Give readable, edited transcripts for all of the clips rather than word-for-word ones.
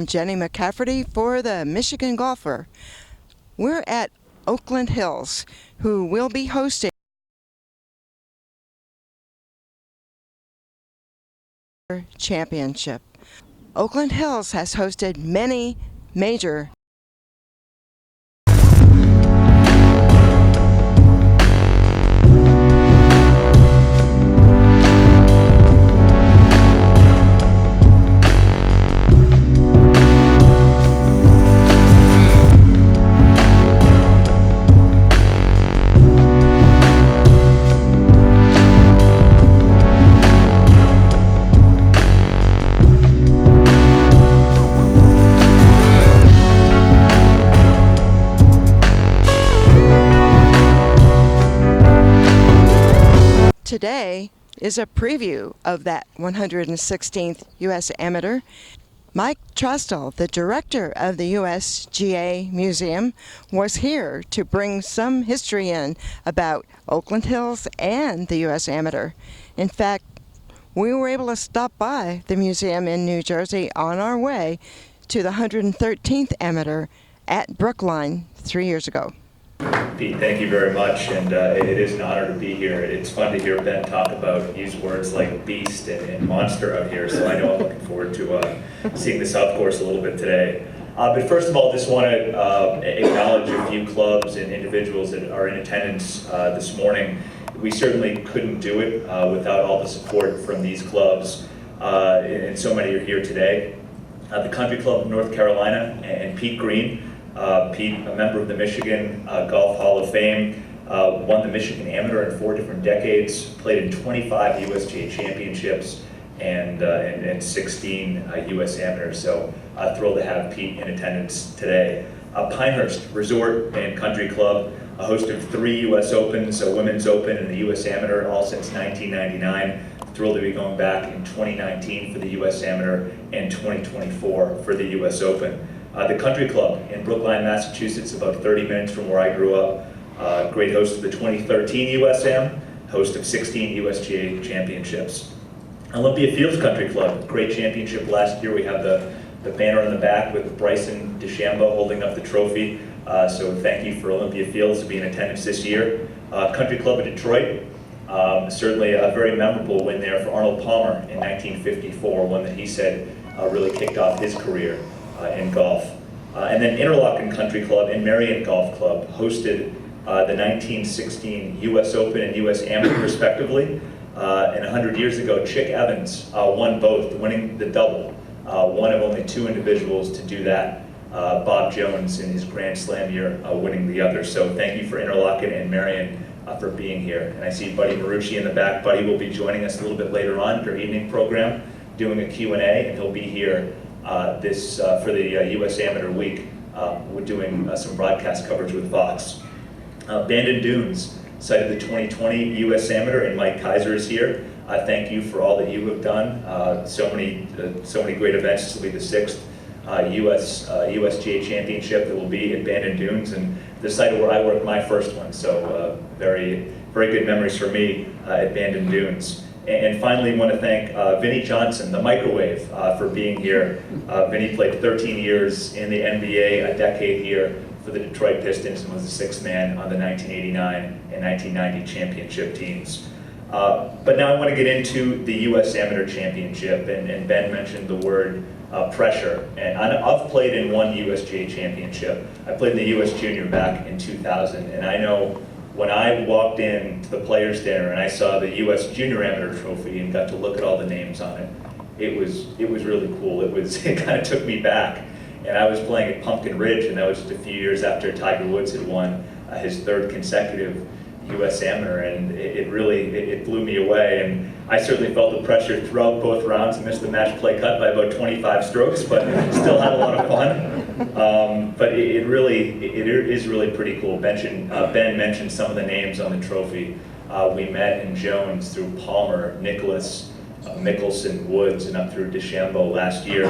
I'm Jenny McCafferty for the Michigan Golfer. We're at Oakland Hills, who will be hosting championship. Oakland Hills has hosted many major Today is a preview of that 116th U.S. Amateur. Mike Trostel, the director of the USGA Museum, was here to bring some history in about Oakland Hills and the U.S. Amateur. In fact, we were able to stop by the museum in New Jersey on our way to the 113th Amateur at Brookline 3 years ago. Pete, thank you very much, and it is an honor to be here. It's fun to hear Ben talk about, use words like beast and monster out here, so I know I'm looking forward to seeing the South Course a little bit today. But first of all, just want to acknowledge a few clubs and individuals that are in attendance this morning. We certainly couldn't do it without all the support from these clubs, and so many are here today. The Country Club of North Carolina and Pete Green. Pete, a member of the Michigan Golf Hall of Fame, won the Michigan Amateur in 4 different decades, played in 25 USGA championships and 16 US Amateurs. So thrilled to have Pete in attendance today. Pinehurst Resort and Country Club, a host of 3 US Opens, a Women's Open and the US Amateur, all since 1999. Thrilled to be going back in 2019 for the US Amateur and 2024 for the US Open. The Country Club in Brookline, Massachusetts, about 30 minutes from where I grew up. Great host of the 2013 USAM, host of 16 USGA championships. Olympia Fields Country Club, great championship last year. We have the banner in the back with Bryson DeChambeau holding up the trophy. So thank you for Olympia Fields to be in attendance this year. Country Club of Detroit, certainly a very memorable win there for Arnold Palmer in 1954, one that he said really kicked off his career in golf. And then Interlochen Country Club and Marion Golf Club hosted the 1916 US Open and US Amateur respectively. And 100 years ago, Chick Evans won both, winning the double. One of only 2 individuals to do that. Bob Jones in his Grand Slam year winning the other. So thank you for Interlochen and Marion for being here. And I see Buddy Marucci in the back. Buddy will be joining us a little bit later on in our evening program, doing a Q&A, and he'll be here for the U.S. Amateur Week. We're doing some broadcast coverage with Fox. Bandon Dunes, site of the 2020 U.S. Amateur, and Mike Kaiser is here. Thank you for all that you have done. So many great events. This will be the 6th USGA Championship that will be at Bandon Dunes, and the site where I worked my first one. So very good memories for me at Bandon Dunes. And finally, want to thank Vinnie Johnson, the microwave, for being here. Vinnie played 13 years in the NBA, a decade here for the Detroit Pistons, and was the 6th man on the 1989 and 1990 championship teams. But now I want to get into the U.S. Amateur Championship, and Ben mentioned the word pressure. And I've played in 1 USGA championship. I played in the U.S. Junior back in 2000, and I know when I walked in to the Players' Dinner and I saw the U.S. Junior Amateur Trophy and got to look at all the names on it, it was really cool. It kind of took me back. And I was playing at Pumpkin Ridge, and that was just a few years after Tiger Woods had won his 3rd consecutive U.S. Amateur, and it blew me away. And I certainly felt the pressure throughout both rounds. I missed the match play cut by about 25 strokes, but still had a lot of fun. But it is really pretty cool. Ben mentioned some of the names on the trophy. We met in Jones through Palmer, Nicholas, Mickelson, Woods, and up through DeChambeau last year.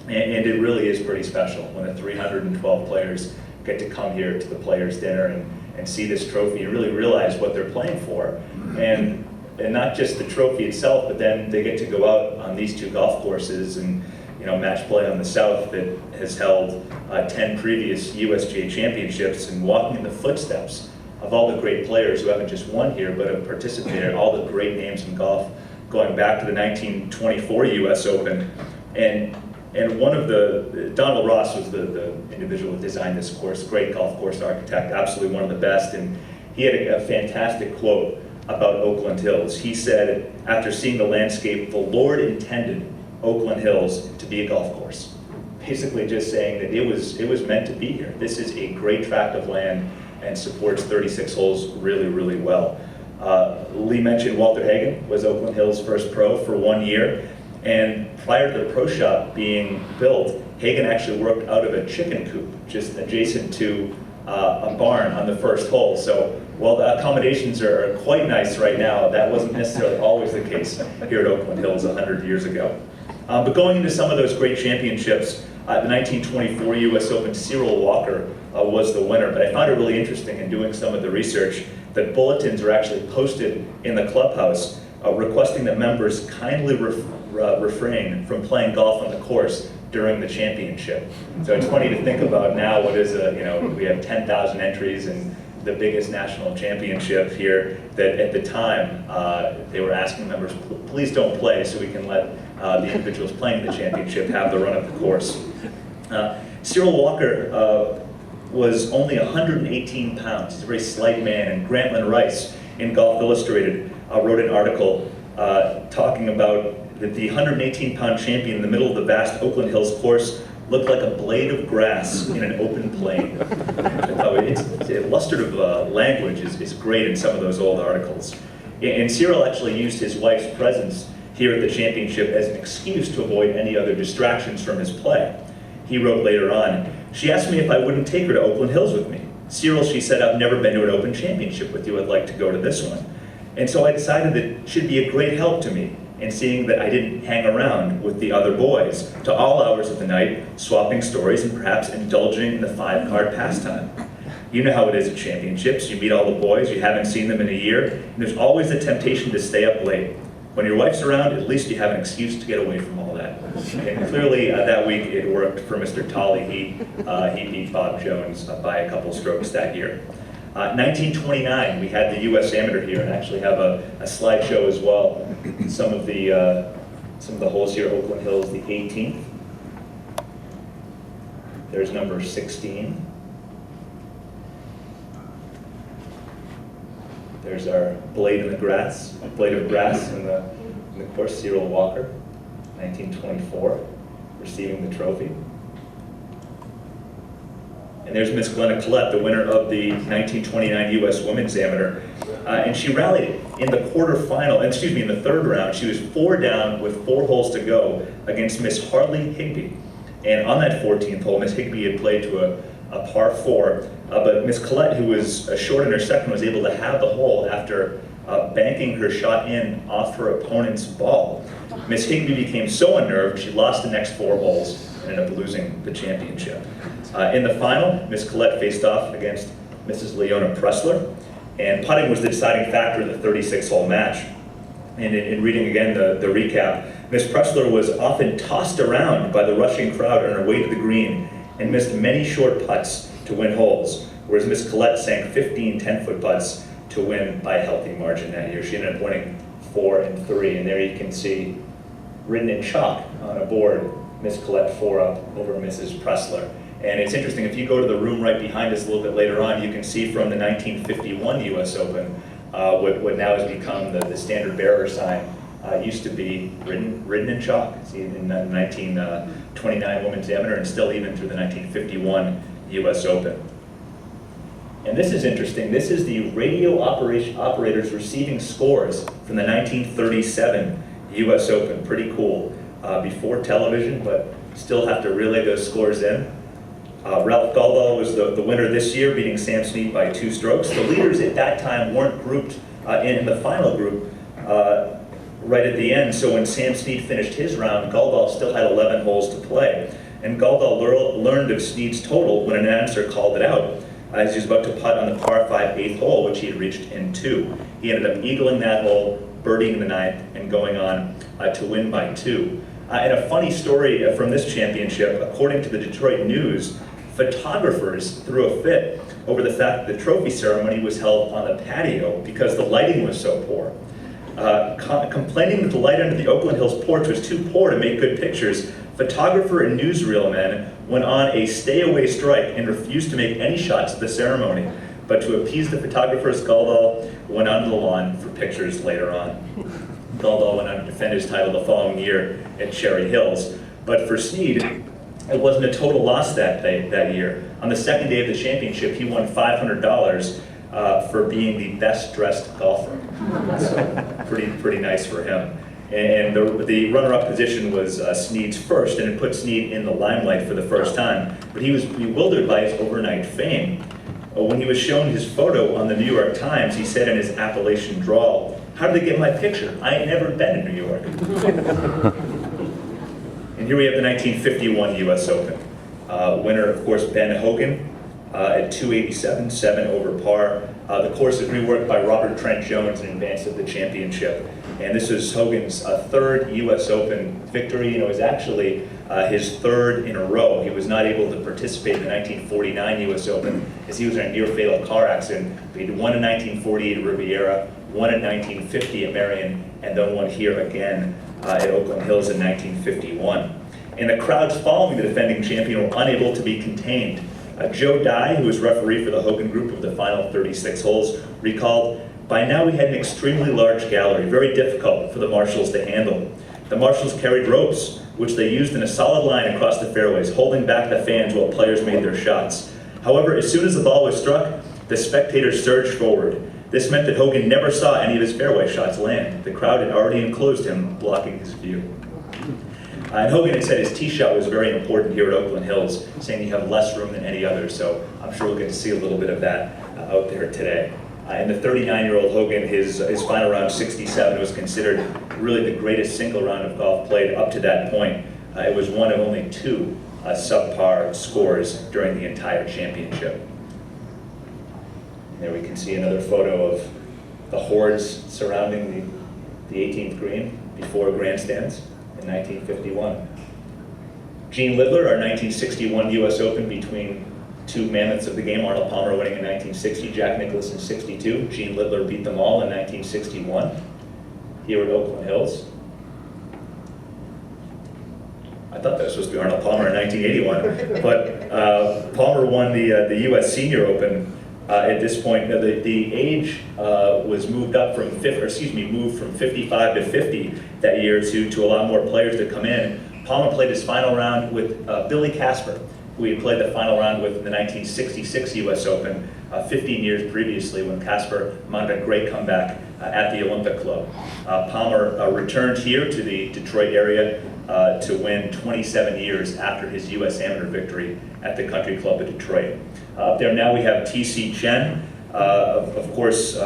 And it really is pretty special when the 312 players get to come here to the Players' Dinner and see this trophy and really realize what they're playing for. And not just the trophy itself, but then they get to go out on these 2 golf courses and match play on the South that has held 10 previous USGA championships, and walking in the footsteps of all the great players who haven't just won here, but have participated, all the great names in golf, going back to the 1924 US Open. And one of Donald Ross was the individual who designed this course, great golf course architect, absolutely one of the best, and he had a fantastic quote about Oakland Hills. He said, after seeing the landscape, the Lord intended Oakland Hills to be a golf course. Basically just saying that it was meant to be here. This is a great tract of land and supports 36 holes really, really well. Lee mentioned Walter Hagen was Oakland Hills' first pro for 1 year, and prior to the pro shop being built, Hagen actually worked out of a chicken coop just adjacent to a barn on the first hole. So while the accommodations are quite nice right now, that wasn't necessarily always the case here at Oakland Hills 100 years ago. But going into some of those great championships, the 1924 US Open, Cyril Walker was the winner. But I found it really interesting in doing some of the research that bulletins are actually posted in the clubhouse requesting that members kindly refrain from playing golf on the course during the championship. So it's funny to think about now what is we have 10,000 entries in the biggest national championship here, that at the time they were asking members, please don't play so we can let the individuals playing the championship have the run of the course. Cyril Walker was only 118 pounds. He's a very slight man, and Grantland Rice in Golf Illustrated wrote an article talking about that the 118-pound champion in the middle of the vast Oakland Hills course looked like a blade of grass in an open plain. It's illustrative language is great in some of those old articles. And Cyril actually used his wife's presence here at the championship as an excuse to avoid any other distractions from his play. He wrote later on, "She asked me if I wouldn't take her to Oakland Hills with me. Cyril," she said, "I've never been to an Open Championship with you. I'd like to go to this one." And so I decided that she'd be a great help to me in seeing that I didn't hang around with the other boys to all hours of the night, swapping stories and perhaps indulging in the 5-card pastime. You know how it is at championships. You meet all the boys, you haven't seen them in a year, and there's always the temptation to stay up late. When your wife's around, at least you have an excuse to get away from all that. And clearly that week it worked for Mr. Tolley. He beat Bob Jones by a couple strokes that year. 1929, we had the U.S. Amateur here, and actually have a slideshow as well. Some of the holes here, Oakland Hills, the 18th. There's number 16. There's our blade of grass in the course, Cyril Walker, 1924, receiving the trophy. And there's Miss Glenna Collette, the winner of the 1929 U.S. Women's Amateur. And she rallied in the in the third round. She was 4 down with 4 holes to go against Miss Harley Higby. And on that 14th hole, Miss Higby had played to a par 4, but Miss Collette, who was short in her second, was able to have the hole after banking her shot in off her opponent's ball. Miss Higby became so unnerved, she lost the next 4 holes and ended up losing the championship. In the final, Miss Collette faced off against Mrs. Leona Pressler, and putting was the deciding factor in the 36-hole match. And in reading again the recap, Miss Pressler was often tossed around by the rushing crowd on her way to the green and missed many short putts to win holes, whereas Miss Collette sank 15 10-foot putts to win by a healthy margin that year. She ended up winning 4 and 3, and there you can see, written in chalk on a board, Miss Collette 4 up over Mrs. Pressler. And it's interesting, if you go to the room right behind us a little bit later on, you can see from the 1951 US Open, what now has become the standard bearer sign, used to be written in chalk. See, in the 1929 Women's Amateur, and still even through the 1951 US Open. And this is interesting. This is the radio operators receiving scores from the 1937 US Open. Pretty cool. Before television, but still have to relay those scores in. Ralph Galdall was the winner this year, beating Sam Snead by 2 strokes. The leaders at that time weren't grouped in the final group right at the end, so when Sam Snead finished his round, Galdall still had 11 holes to play. And Galdall learned of Snead's total when an announcer called it out, as he was about to putt on the par 5 8th hole, which he had reached in 2. He ended up eagling that hole, birdieing the 9th, and going on to win by 2. And a funny story from this championship, according to the Detroit News, photographers threw a fit over the fact that the trophy ceremony was held on the patio because the lighting was so poor. Complaining that the light under the Oakland Hills porch was too poor to make good pictures, photographer and newsreel men went on a stay-away strike and refused to make any shots of the ceremony. But to appease the photographers, Galdal went onto the lawn for pictures later on. Galdal went on to defend his title the following year at Cherry Hills. But for Snead, it wasn't a total loss that year. On the second day of the championship, he won $500 for being the best dressed golfer. So pretty nice for him. And the runner-up position was Snead's first, and it put Snead in the limelight for the first time. But he was bewildered by his overnight fame. When he was shown his photo on the New York Times, he said in his Appalachian drawl, "How did they get my picture? I ain't never been in New York." And here we have the 1951 US Open. Winner, of course, Ben Hogan at 287, 7 over par. The course is reworked by Robert Trent Jones in advance of the championship. And this is Hogan's third US Open victory, and it was actually his third in a row. He was not able to participate in the 1949 US Open as he was in a near-fatal car accident. But he won in 1948 at Riviera, won in 1950 at Marion, and then won here again at Oakland Hills in 1951. And the crowds following the defending champion were unable to be contained. Joe Dye, who was referee for the Hogan group of the final 36 holes, recalled, "By now we had an extremely large gallery, very difficult for the marshals to handle. The marshals carried ropes, which they used in a solid line across the fairways, holding back the fans while players made their shots. However, as soon as the ball was struck, the spectators surged forward. This meant that Hogan never saw any of his fairway shots land. The crowd had already enclosed him, blocking his view." And Hogan had said his tee shot was very important here at Oakland Hills, saying you have less room than any other, so I'm sure we'll get to see a little bit of that out there today. And the 39-year-old Hogan, his final round 67 was considered really the greatest single round of golf played up to that point. It was one of only two subpar scores during the entire championship. And there we can see another photo of the hordes surrounding the 18th green before grandstands in 1951. Gene Lidler, our 1961 US Open between two mammoths of the game, Arnold Palmer winning in 1960, Jack Nicklaus in 62. Gene Lidler beat them all in 1961 here at Oakland Hills. I thought that was supposed to be Arnold Palmer in 1981, but Palmer won the US Senior Open. At this point, the age was moved from 55 to 50 that year to allow more players to come in. Palmer played his final round with Billy Casper, who he played the final round with in the 1966 US Open, 15 years previously when Casper mounted a great comeback at the Olympic Club. Palmer returned here to the Detroit area to win 27 years after his US Amateur victory at the Country Club of Detroit. Up there now we have T.C. Chen, of course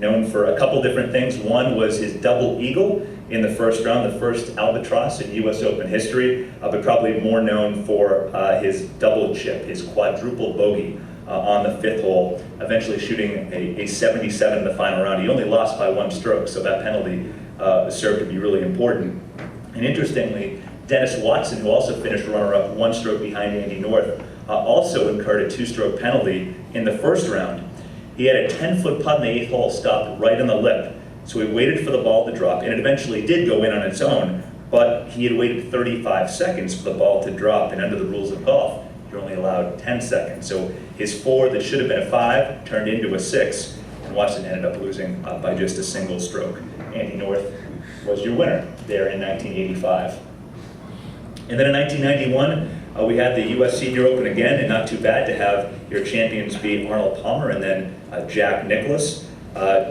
known for a couple different things. One was his double eagle in the first round, the first albatross in US Open history, but probably more known for his double chip, his quadruple bogey on the fifth hole, eventually shooting a 77 in the final round. He only lost by one stroke, so that penalty served to be really important. And interestingly, Dennis Watson, who also finished runner-up one stroke behind Andy North, also incurred a two-stroke penalty in the first round. He had a 10-foot putt in the eighth hole stopped right on the lip, so he waited for the ball to drop, and it eventually did go in on its own, but he had waited 35 seconds for the ball to drop, and under the rules of golf, you're only allowed 10 seconds. So his four that should have been a 5 turned into a 6, and Watson ended up losing by just a single stroke. Andy North was your winner there in 1985. And then in 1991, we had the US Senior Open again, and not too bad to have your champions be Arnold Palmer and then Jack Nicklaus.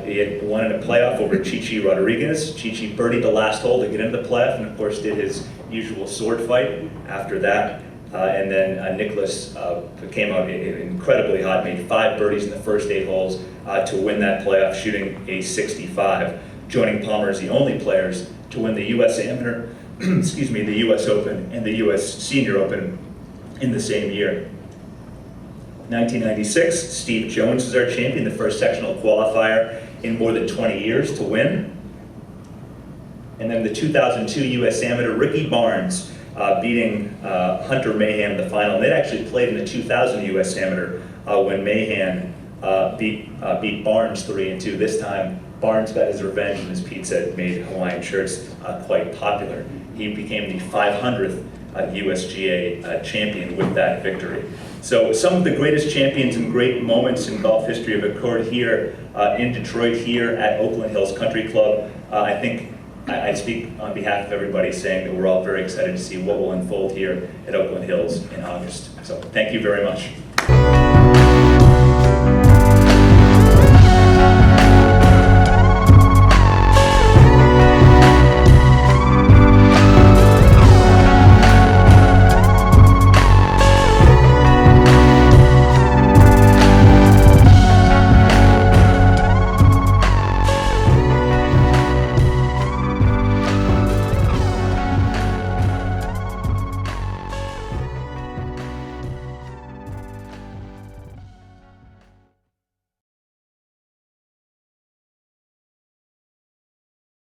He had won in a playoff over Chichi Rodriguez. Chichi birdied the last hole to get into the playoff, and of course did his usual sword fight after that. And then Nicklaus came out incredibly hot, made 5 birdies in the first 8 holes to win that playoff, shooting a 65, joining Palmer as the only players to win the US Amateur, the US Open and the US Senior Open in the same year. 1996, Steve Jones is our champion, the first sectional qualifier in more than 20 years to win. And then the 2002 U.S. Amateur, Ricky Barnes beating Hunter Mahan in the final. And they'd actually played in the 2000 U.S. Amateur when Mahan beat Barnes 3-2. This time, Barnes got his revenge, and as Pete said, made Hawaiian shirts quite popular. He became the 500th USGA champion with that victory. So some of the greatest champions and great moments in golf history have occurred here in Detroit, here at Oakland Hills Country Club. I think I speak on behalf of everybody saying that we're all very excited to see what will unfold here at Oakland Hills in August. So thank you very much.